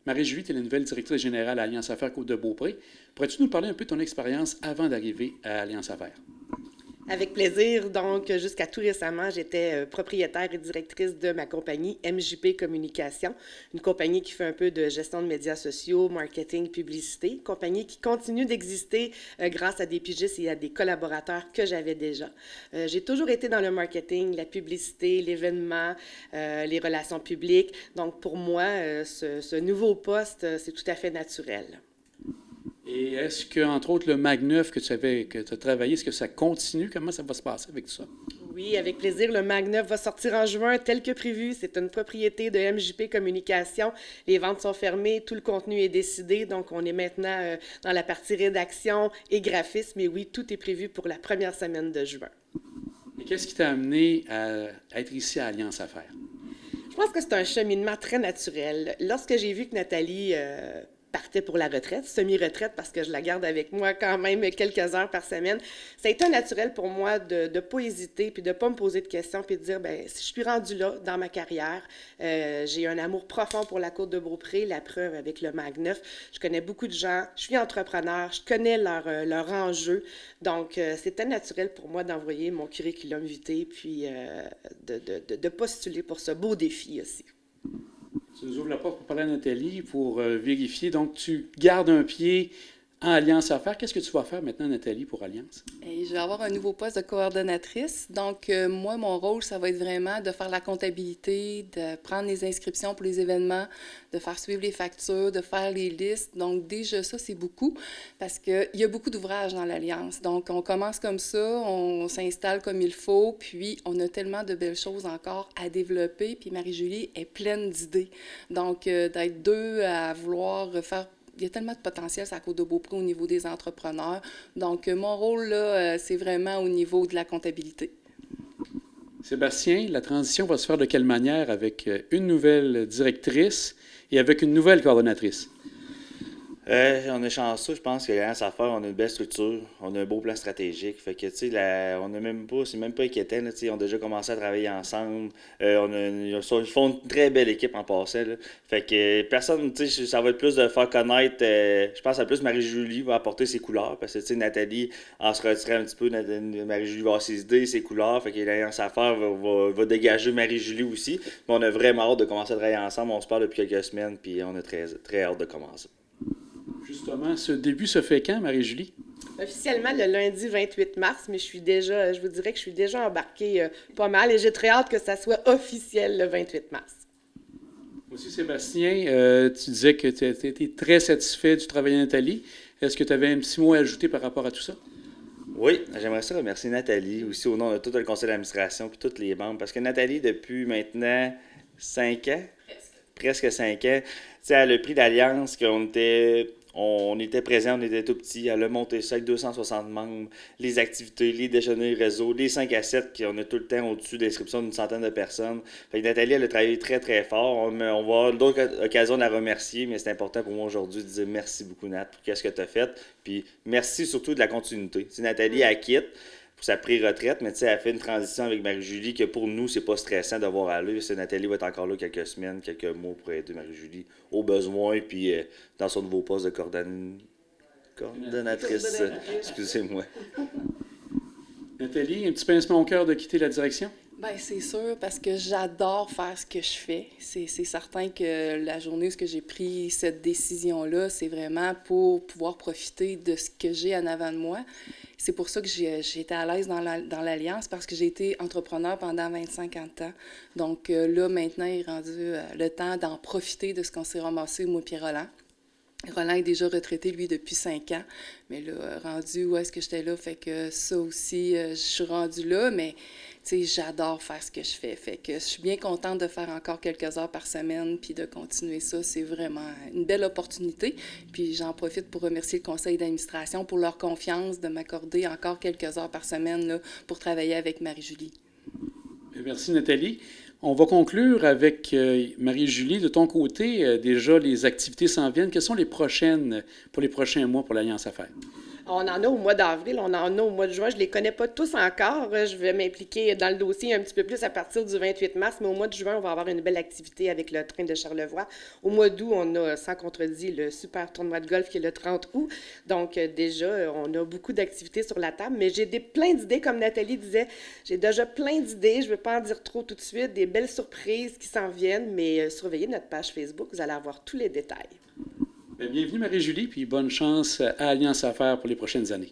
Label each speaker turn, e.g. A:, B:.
A: Marie-Julie, tu es la nouvelle directrice générale à Alliance Affaires Côte-de-Beaupré. Pourrais-tu nous parler un peu de ton expérience avant d'arriver à Alliance Affaires?
B: Avec plaisir. Donc, jusqu'à tout récemment, j'étais propriétaire et directrice de ma compagnie MJP Communication, une compagnie qui fait un peu de gestion de médias sociaux, marketing, publicité, compagnie qui continue d'exister grâce à des pigistes et à des collaborateurs que j'avais déjà. J'ai toujours été dans le marketing, la publicité, l'événement, les relations publiques. Donc, pour moi, ce nouveau poste, c'est tout à fait naturel.
A: Et est-ce que, entre autres, le Mag 9 que tu as travaillé, est-ce que ça continue? Comment ça va se passer avec tout ça?
B: Oui, avec plaisir. Le Mag 9 va sortir en juin tel que prévu. C'est une propriété de MJP Communication. Les ventes sont fermées, tout le contenu est décidé. Donc, on est maintenant dans la partie rédaction et graphisme. Mais oui, tout est prévu pour la première semaine de juin.
A: Et qu'est-ce qui t'a amené à être ici à Alliance Affaires?
B: Je pense que c'est un cheminement très naturel. Lorsque j'ai vu que Nathalie partait pour la retraite, semi-retraite, parce que je la garde avec moi quand même quelques heures par semaine. Ça a été naturel pour moi de ne pas hésiter, puis de ne pas me poser de questions, puis de dire, ben si je suis rendue là dans ma carrière, j'ai un amour profond pour la Côte-de-Beaupré, la preuve avec le Mag 9. Je connais beaucoup de gens, je suis entrepreneur, je connais leur enjeu, donc c'était naturel pour moi d'envoyer mon curriculum vitae, puis de postuler pour ce beau défi aussi.
A: Tu nous ouvres la porte pour parler à Nathalie, pour vérifier. Donc, tu gardes un pied en Alliance Affaires. Qu'est-ce que tu vas faire maintenant, Nathalie, pour Alliance?
C: Et je vais avoir un nouveau poste de coordonnatrice. Donc, moi, mon rôle, ça va être vraiment de faire la comptabilité, de prendre les inscriptions pour les événements, de faire suivre les factures, de faire les listes. Donc, déjà, ça, c'est beaucoup parce qu'il y a beaucoup d'ouvrages dans l'Alliance. Donc, on commence comme ça, on s'installe comme il faut, puis on a tellement de belles choses encore à développer. Puis Marie-Julie est pleine d'idées. Donc, d'être deux à vouloir faire. Il y a tellement de potentiel sur la Côte-de-Beaupré au niveau des entrepreneurs. Donc, mon rôle, là, c'est vraiment au niveau de la comptabilité.
A: Sébastien, la transition va se faire de quelle manière avec une nouvelle directrice et avec une nouvelle coordonnatrice?
D: On est chanceux, je pense que l'Alliance Affaires, on a une belle structure, on a un beau plan stratégique. Fait que, tu sais, on a même pas, c'est même pas inquiétant, là, tu sais, ils ont déjà commencé à travailler ensemble. Ils font une très belle équipe en passant, là. Fait que personne, tu sais, ça va être plus de faire connaître, je pense à plus Marie-Julie va apporter ses couleurs, parce que, tu sais, Nathalie, en se retirant un petit peu, Marie-Julie va avoir ses idées, ses couleurs, fait que l'Alliance Affaires va dégager Marie-Julie aussi. Mais on a vraiment hâte de commencer à travailler ensemble, on se parle depuis quelques semaines, puis on a très, très hâte de commencer.
A: Justement, ce début se fait quand, Marie-Julie?
B: Officiellement le lundi 28 mars, mais je vous dirais que je suis déjà embarquée pas mal et j'ai très hâte que ça soit officiel le 28 mars.
A: Aussi, Sébastien, tu disais que tu étais très satisfait du travail de Nathalie. Est-ce que tu avais un petit mot à ajouter par rapport à tout ça?
D: Oui, j'aimerais ça remercier Nathalie, aussi au nom de tout le conseil d'administration et tous les membres, parce que Nathalie, depuis maintenant 5 ans, presque 5 ans, tu sais, elle a pris l'alliance on était présents, on était tout petits. Elle a monté ça avec 260 membres, les activités, les déjeuners réseau, les 5 à 7, qu'on a tout le temps au-dessus d'inscription d'une centaine de personnes. Fait que Nathalie, elle a travaillé très, très fort. On va avoir d'autres occasions de la remercier, mais c'est important pour moi aujourd'hui de dire merci beaucoup, Nat, pour qu'est-ce que tu as fait. Puis merci surtout de la continuité. Si Nathalie, elle quitte pour sa pré-retraite, mais tu sais, elle fait une transition avec Marie-Julie que pour nous, c'est pas stressant de voir aller. Nathalie va être encore là quelques semaines, quelques mois pour aider Marie-Julie au besoin, puis dans son nouveau poste de coordonnatrice. Excusez-moi.
A: Nathalie, un petit pincement au cœur de quitter la direction?
C: Bien, c'est sûr, parce que j'adore faire ce que je fais. C'est certain que la journée où j'ai pris cette décision-là, c'est vraiment pour pouvoir profiter de ce que j'ai en avant de moi. C'est pour ça que j'ai été à l'aise dans l'Alliance, parce que j'ai été entrepreneur pendant 25 ans de temps. Donc là, maintenant, il est rendu le temps d'en profiter de ce qu'on s'est ramassé, moi et Roland. Roland est déjà retraité, lui, depuis 5 ans. Mais là, rendu où est-ce que j'étais là, fait que ça aussi, je suis rendue là, mais tu sais, j'adore faire ce que je fais. Fait que je suis bien contente de faire encore quelques heures par semaine, puis de continuer ça. C'est vraiment une belle opportunité. Puis j'en profite pour remercier le conseil d'administration pour leur confiance de m'accorder encore quelques heures par semaine là, pour travailler avec Marie-Julie.
A: Merci, Nathalie. On va conclure avec Marie-Julie. De ton côté, déjà, les activités s'en viennent. Quelles sont les prochaines pour les prochains mois pour l'Alliance Affaires?
B: On en a au mois d'avril, on en a au mois de juin. Je ne les connais pas tous encore. Je vais m'impliquer dans le dossier un petit peu plus à partir du 28 mars, mais au mois de juin, on va avoir une belle activité avec le train de Charlevoix. Au mois d'août, on a, sans contredit, le super tournoi de golf qui est le 30 août. Donc, déjà, on a beaucoup d'activités sur la table, mais j'ai plein d'idées, comme Nathalie disait. J'ai déjà plein d'idées. Je ne veux pas en dire trop tout de suite. Des belles surprises qui s'en viennent, mais surveillez notre page Facebook. Vous allez avoir tous les détails.
A: Bienvenue Marie-Julie, puis bonne chance à Alliance Affaires pour les prochaines années.